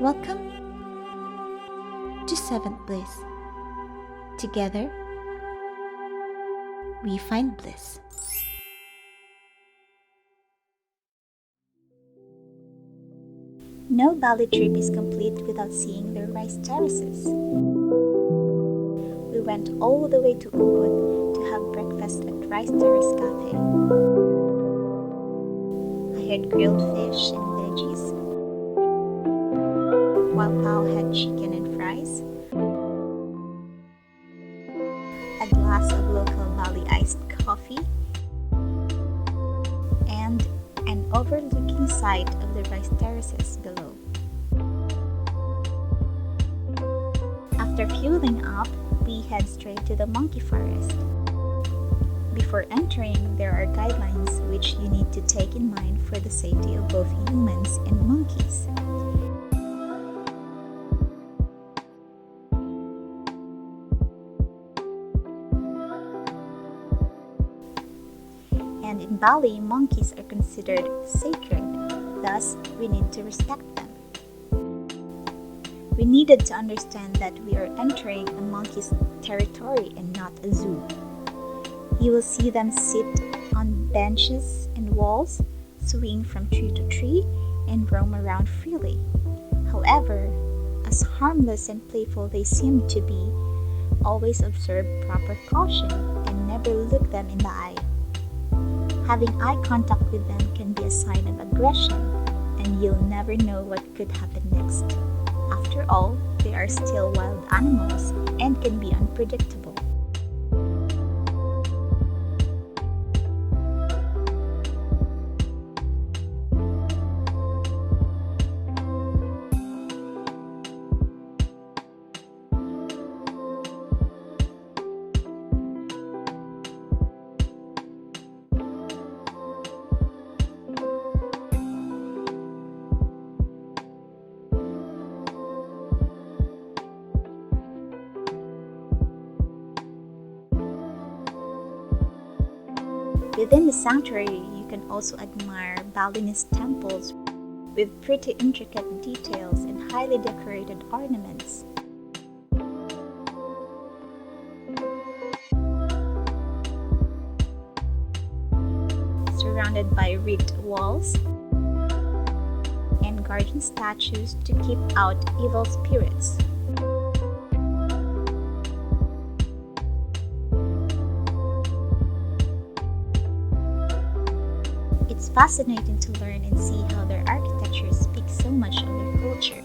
Welcome to Seventh Bliss. Together, we find bliss. No Bali trip is complete without seeing the rice terraces. We went all the way to Ubud to have breakfast at Rice Terrace Cafe. I had grilled fish and veggies, while Pao had chicken and fries, a glass of local Bali iced coffee, and an overlooking sight of the rice terraces below. After fueling up, we head straight to the monkey forest. Before entering, there are guidelines which you need to take in mind for the safety of both humans and monkeys. And in Bali, monkeys are considered sacred, thus we need to respect them. We needed to understand that we are entering a monkey's territory and not a zoo. You will see them sit on benches and walls, swing from tree to tree, and roam around freely. However, as harmless and playful they seem to be, always observe proper caution and never look them in the eye. Having eye contact with them can be a sign of aggression, and you'll never know what could happen next. After all, they are still wild animals and can be unpredictable. Within the sanctuary, you can also admire Balinese temples with pretty intricate details and highly decorated ornaments. Surrounded by rigged walls and guardian statues to keep out evil spirits. It's fascinating to learn and see how their architecture speaks so much of their culture.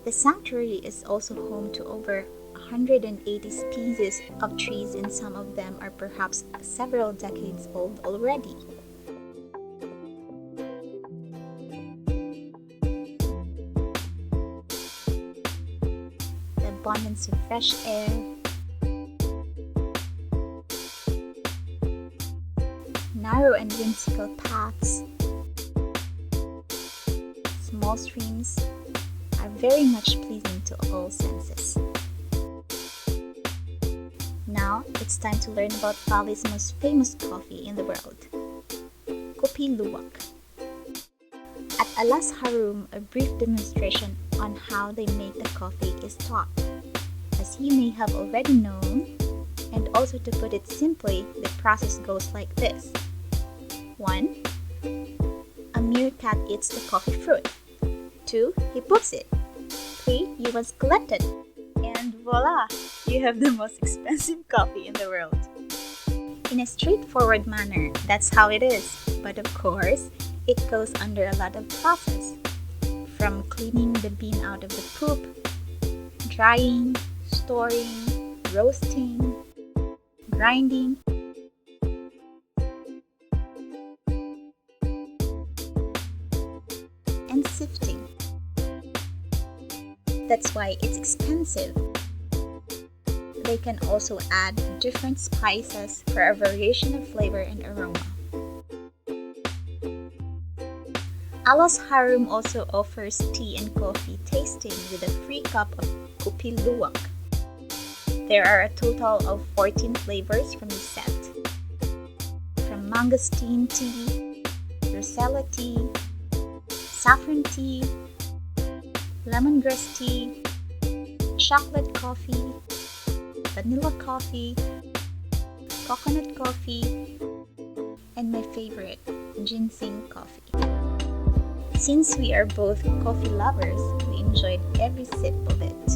The sanctuary is also home to over 180 species of trees, and some of them are perhaps several decades old already. Abundance of fresh air, narrow and whimsical paths, small streams are very much pleasing to all senses. Now it's time to learn about Bali's most famous coffee in the world, Kopi Luwak. At Alas Harum, a brief demonstration on how they make the coffee is taught. As you may have already known, and also to put it simply, the process goes like this. 1. A meerkat eats the coffee fruit. 2. He puts it. 3. You must collect it. And voila! You have the most expensive coffee in the world. In a straightforward manner, that's how it is. But of course, it goes under a lot of process. From cleaning the bean out of the poop, drying, storing, roasting, grinding, and sifting. That's why it's expensive. They can also add different spices for a variation of flavor and aroma. Alas Harum also offers tea and coffee tasting with a free cup of Kopi Luwak. There are a total of 14 flavors from the set. mangosteen tea, rosella tea, saffron tea, lemongrass tea, chocolate coffee, vanilla coffee, coconut coffee, and my favorite, ginseng coffee. Since we are both coffee lovers, we enjoyed every sip of it.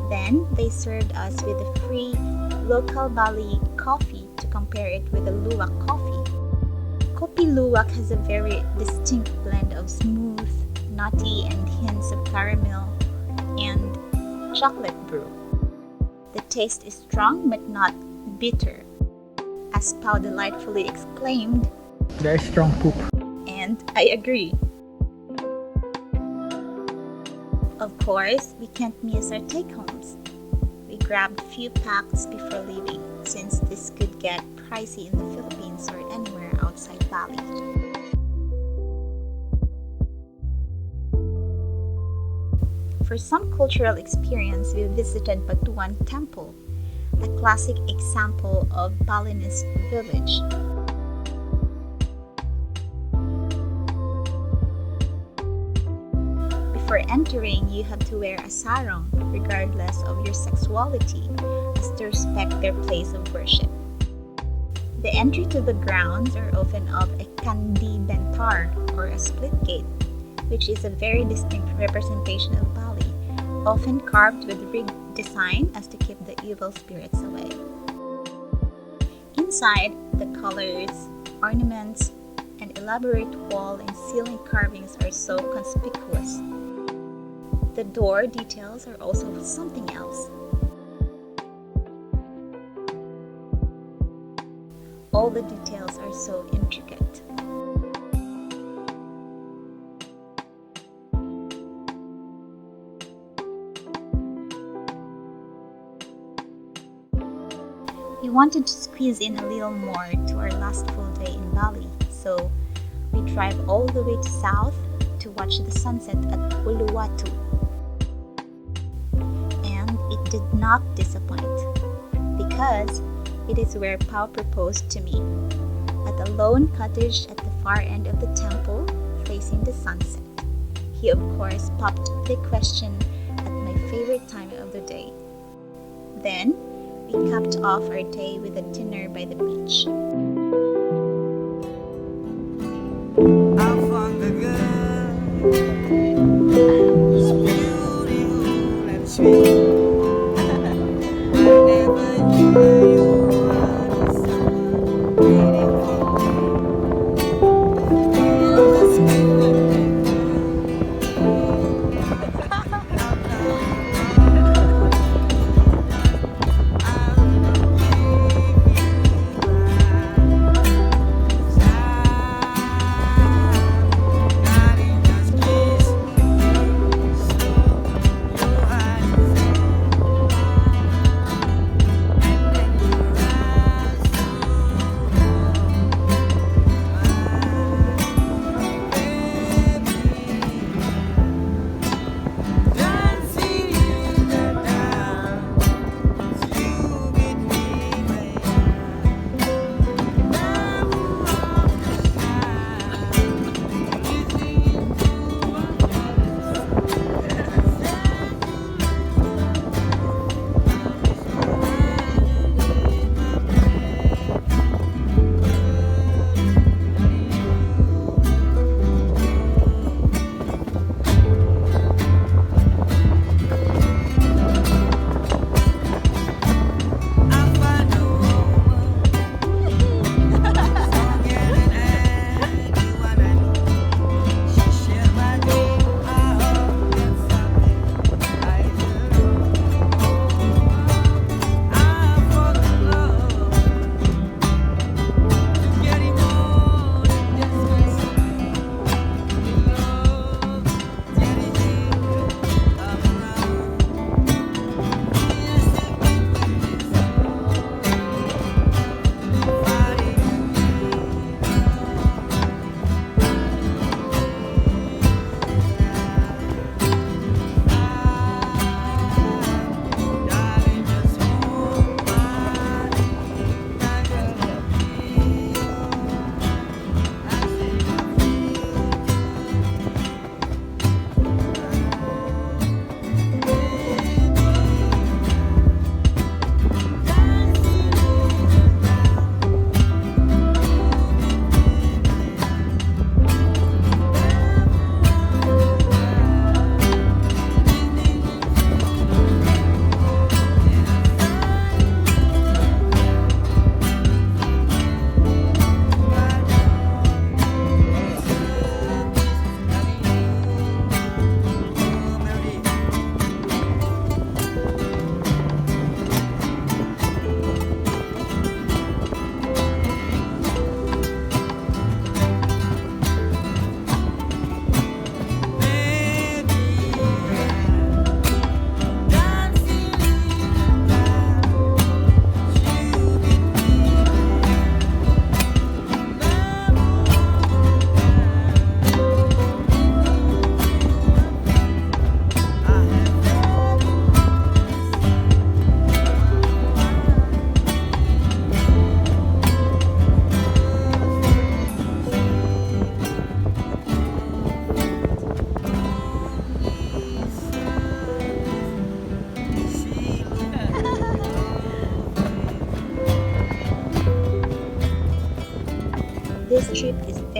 Then they served us with a free local Bali coffee to compare it with the Luwak coffee. Kopi Luwak has a very distinct blend of smooth, nutty, and hints of caramel and chocolate brew. The taste is strong but not bitter. As Pao delightfully exclaimed, Very strong poop. and I agree. Of course, we can't miss our take-homes. We grabbed a few packs before leaving, since this could get pricey in the Philippines or anywhere outside Bali. For some cultural experience, we visited Batuan Temple, a classic example of Balinese village. Before entering, you have to wear a sarong, regardless of your sexuality, as to respect their place of worship. The entry to the grounds are often of a kandi bentar, or a split gate, which is a very distinct representation of Bali, often carved with rigged design as to keep the evil spirits away. Inside, the colors, ornaments, and elaborate wall and ceiling carvings are so conspicuous. The door details are also something else. All the details are so intricate. We wanted to squeeze in a little more to our last full day in Bali, so we drive all the way to south to watch the sunset at Uluwatu. And it did not disappoint, because it is where Pao proposed to me, at a lone cottage at the far end of the temple facing the sunset. He of course popped the question at my favorite time of the day. Then, we capped off our day with a dinner by the beach. I found a girl, she's beautiful and sweet. I never knew you were the someone waiting for me. You're the sweetest girl.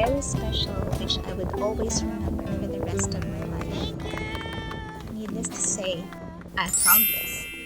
very special which I would always remember for the rest of my life. Needless to say, I found this.